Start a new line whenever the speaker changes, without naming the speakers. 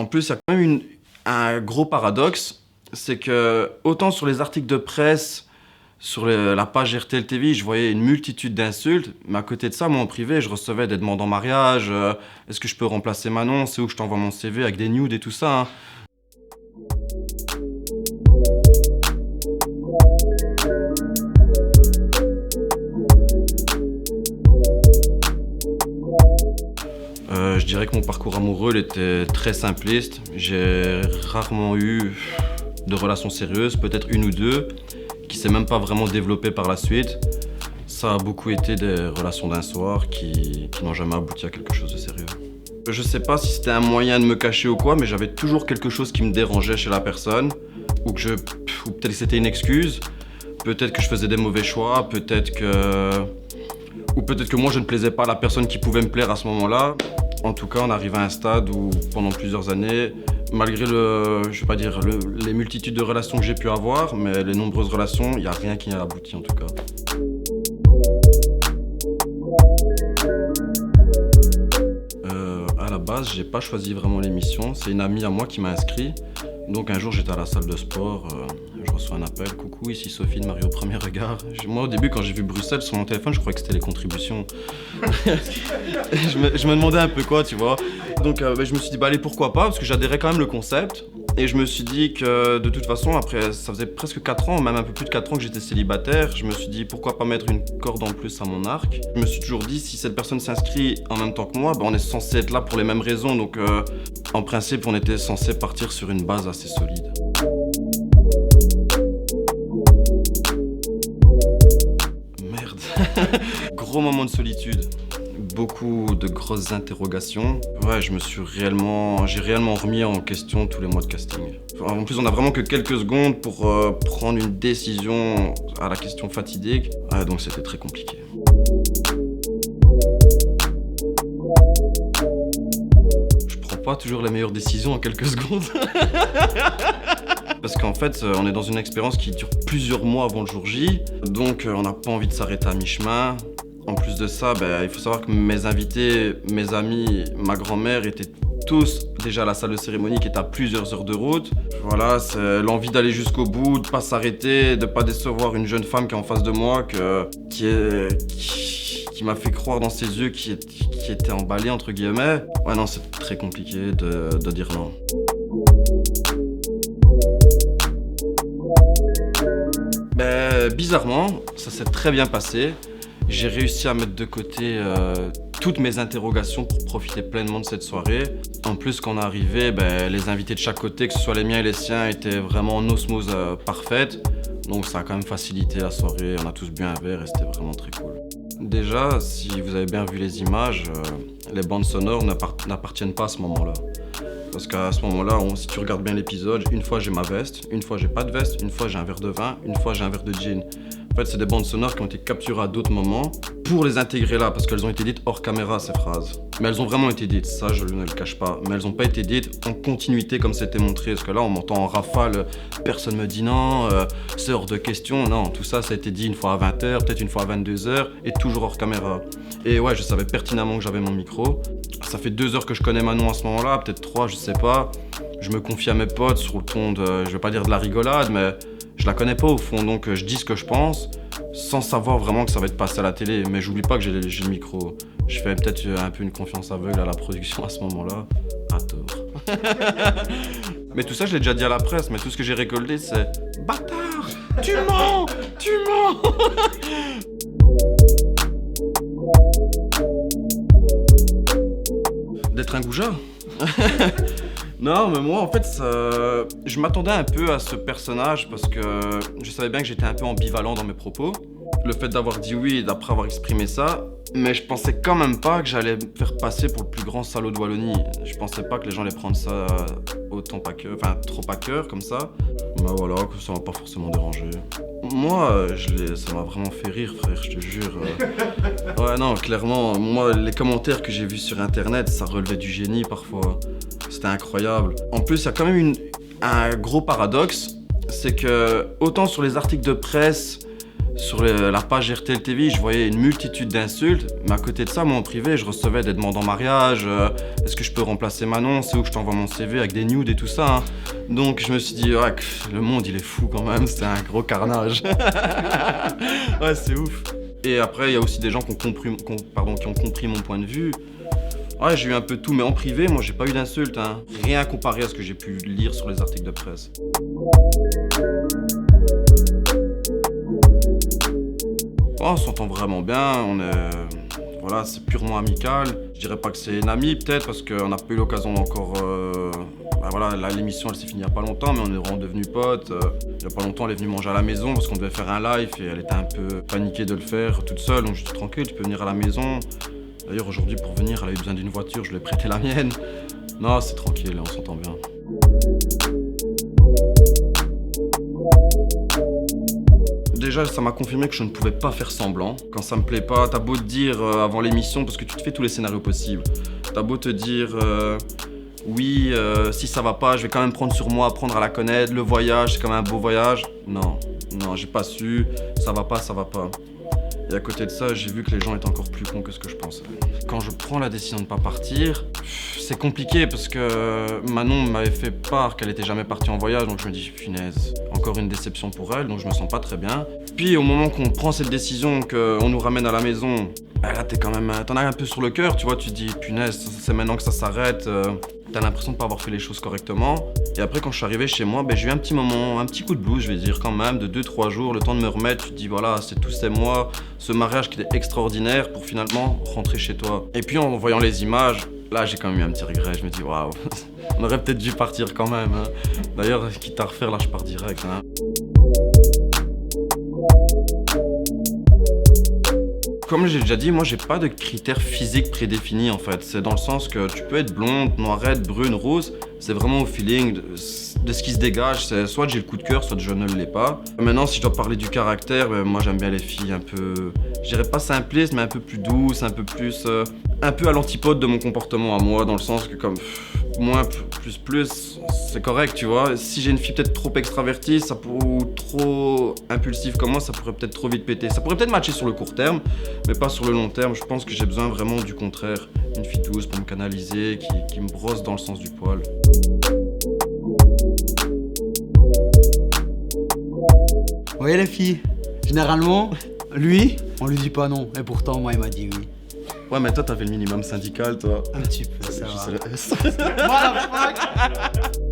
En plus, il y a quand même un gros paradoxe, c'est que autant sur les articles de presse, sur la page RTL TV, je voyais une multitude d'insultes, mais à côté de ça, moi en privé, je recevais des demandes en mariage, est-ce que je peux remplacer Manon, c'est où que je t'envoie mon CV avec des nudes et tout ça, hein. Je dirais que mon parcours amoureux il était très simpliste. J'ai rarement eu de relations sérieuses, peut-être une ou deux, qui s'est même pas vraiment développée par la suite. Ça a beaucoup été des relations d'un soir qui n'ont jamais abouti à quelque chose de sérieux. Je sais pas si c'était un moyen de me cacher ou quoi, mais j'avais toujours quelque chose qui me dérangeait chez la personne, ou peut-être que c'était une excuse, peut-être que je faisais des mauvais choix, peut-être que moi je ne plaisais pas à la personne qui pouvait me plaire à ce moment-là. En tout cas, on arrive à un stade où, pendant plusieurs années, malgré les multitudes de relations que j'ai pu avoir, mais les nombreuses relations, il n'y a rien qui a abouti en tout cas. À la base, j'ai pas choisi vraiment l'émission. C'est une amie à moi qui m'a inscrit. Donc un jour, j'étais à la salle de sport, je reçois un appel. Coucou, ici Sophie de Marie au premier regard. Moi, au début, quand j'ai vu Bruxelles sur mon téléphone, je croyais que c'était les contributions. je me demandais un peu quoi, tu vois. Donc je me suis dit, allez, pourquoi pas, parce que j'adhérais quand même le concept. Et je me suis dit que de toute façon, après, ça faisait presque 4 ans, même un peu plus de 4 ans que j'étais célibataire. Je me suis dit, pourquoi pas mettre une corde en plus à mon arc. Je me suis toujours dit, si cette personne s'inscrit en même temps que moi, on est censé être là pour les mêmes raisons. Donc en principe, on était censé partir sur une base assez solide. Merde. Gros moment de solitude. Beaucoup de grosses interrogations. Ouais, j'ai réellement remis en question tous les mois de casting. En plus, on a vraiment que quelques secondes pour prendre une décision à la question fatidique. Ouais, donc c'était très compliqué. Je prends pas toujours les meilleures décisions en quelques secondes. Parce qu'en fait, on est dans une expérience qui dure plusieurs mois avant le jour J. Donc on n'a pas envie de s'arrêter à mi-chemin. En plus de ça, il faut savoir que mes invités, mes amis, ma grand-mère étaient tous déjà à la salle de cérémonie qui est à plusieurs heures de route. Voilà, c'est l'envie d'aller jusqu'au bout, de pas s'arrêter, de pas décevoir une jeune femme qui est en face de moi, qui m'a fait croire dans ses yeux qui était emballé entre guillemets. Ouais non, c'est très compliqué de dire non. Bizarrement, ça s'est très bien passé. J'ai réussi à mettre de côté toutes mes interrogations pour profiter pleinement de cette soirée. En plus, quand on est arrivé, les invités de chaque côté, que ce soit les miens et les siens, étaient vraiment en osmose parfaite. Donc ça a quand même facilité la soirée. On a tous bu un verre et c'était vraiment très cool. Déjà, si vous avez bien vu les images, les bandes sonores n'appartiennent pas à ce moment-là. Parce qu'à ce moment-là, si tu regardes bien l'épisode, une fois j'ai ma veste, une fois j'ai pas de veste, une fois j'ai un verre de vin, une fois j'ai un verre de gin. En fait, c'est des bandes sonores qui ont été capturées à d'autres moments pour les intégrer là, parce qu'elles ont été dites hors caméra, ces phrases. Mais elles ont vraiment été dites, ça je ne le cache pas. Mais elles n'ont pas été dites en continuité comme c'était montré, parce que là on m'entend en rafale, personne me dit non, c'est hors de question. Non, tout ça, ça a été dit une fois à 20h, peut-être une fois à 22h, et toujours hors caméra. Et ouais, je savais pertinemment que j'avais mon micro. Ça fait 2 heures que je connais Manon à ce moment-là, peut-être 3, je sais pas. Je me confie à mes potes sur le ton de, je vais pas dire de la rigolade, mais je la connais pas au fond, donc je dis ce que je pense, sans savoir vraiment que ça va être passé à la télé. Mais j'oublie pas que j'ai le micro. Je fais peut-être un peu une confiance aveugle à la production à ce moment-là, à tort. Mais tout ça, je l'ai déjà dit à la presse, mais tout ce que j'ai récolté, c'est « Bâtard, tu mens, tu mens !» D'être un goujat. Non, mais moi, en fait, je m'attendais un peu à ce personnage parce que je savais bien que j'étais un peu ambivalent dans mes propos. Le fait d'avoir dit oui et d'après avoir exprimé ça, mais je pensais quand même pas que j'allais me faire passer pour le plus grand salaud de Wallonie. Je pensais pas que les gens allaient prendre ça trop à cœur comme ça. Mais voilà, que ça m'a pas forcément dérangé. Moi, ça m'a vraiment fait rire, frère, je te jure. Ouais, non, clairement, moi, les commentaires que j'ai vus sur internet, ça relevait du génie parfois. C'était incroyable. En plus, il y a quand même un gros paradoxe, c'est que autant sur les articles de presse, Sur la page RTL TV, je voyais une multitude d'insultes, mais à côté de ça, moi en privé, je recevais des demandes en mariage, est-ce que je peux remplacer Manon, c'est où que je t'envoie mon CV avec des nudes et tout ça. Hein. Donc je me suis dit, ouais, le monde il est fou quand même, c'est un gros carnage. Ouais, c'est ouf. Et après, il y a aussi des gens qui ont compris mon point de vue. Ouais, j'ai eu un peu de tout, mais en privé, moi j'ai pas eu d'insultes, hein. Rien comparé à ce que j'ai pu lire sur les articles de presse. Oh, on s'entend vraiment bien, voilà, c'est purement amical. Je dirais pas que c'est une amie peut-être parce qu'on n'a pas eu l'occasion encore. Voilà, l'émission elle s'est finie il y a pas longtemps, mais on est vraiment devenus potes. Il y a pas longtemps, elle est venue manger à la maison parce qu'on devait faire un live et elle était un peu paniquée de le faire toute seule. Donc je dis tranquille, tu peux venir à la maison. D'ailleurs aujourd'hui pour venir, elle a eu besoin d'une voiture, je lui ai prêté la mienne. Non, c'est tranquille, on s'entend bien. Déjà, ça m'a confirmé que je ne pouvais pas faire semblant. Quand ça me plaît pas, t'as beau te dire avant l'émission, parce que tu te fais tous les scénarios possibles. T'as beau te dire, oui, si ça va pas, je vais quand même prendre sur moi, apprendre à la connaître. Le voyage, c'est quand même un beau voyage. Non, j'ai pas su. Ça va pas, ça va pas. Et à côté de ça, j'ai vu que les gens étaient encore plus cons que ce que je pensais. Quand je prends la décision de ne pas partir, c'est compliqué parce que Manon m'avait fait part qu'elle était jamais partie en voyage, donc je me dis, punaise, encore une déception pour elle, donc je me sens pas très bien. Puis au moment qu'on prend cette décision, qu'on nous ramène à la maison, bah là t'en as un peu sur le cœur, tu vois, tu te dis, punaise, c'est maintenant que ça s'arrête. T'as l'impression de pas avoir fait les choses correctement. Et après, quand je suis arrivé chez moi, j'ai eu un petit moment, un petit coup de blues, je vais dire quand même, de 2-3 jours, le temps de me remettre. Tu te dis, voilà, c'est tous ces mois, ce mariage qui était extraordinaire pour finalement rentrer chez toi. Et puis en voyant les images, là, j'ai quand même eu un petit regret. Je me dis, waouh, on aurait peut-être dû partir quand même. Hein. D'ailleurs, quitte à refaire, là, je pars direct. Hein. Comme j'ai déjà dit, moi j'ai pas de critères physiques prédéfinis en fait. C'est dans le sens que tu peux être blonde, noirette, brune, rose. C'est vraiment au feeling de ce qui se dégage. C'est soit j'ai le coup de cœur, soit je ne l'ai pas. Maintenant, si je dois parler du caractère, moi j'aime bien les filles un peu, je dirais pas simplistes, mais un peu plus douces, un peu plus, un peu à l'antipode de mon comportement à moi, dans le sens que comme moins plus, c'est correct, tu vois. Si j'ai une fille peut-être trop extravertie, ou trop impulsive comme moi, ça pourrait peut-être trop vite péter. Ça pourrait peut-être matcher sur le court terme, mais pas sur le long terme. Je pense que j'ai besoin vraiment du contraire. Une fille douce pour me canaliser, qui me brosse dans le sens du poil.
Vous voyez les filles, généralement, lui, on lui dit pas non. Et pourtant, moi, il m'a dit oui.
Ouais, mais toi, t'avais le minimum syndical, toi.
Un petit peu, ça va.
What the fuck?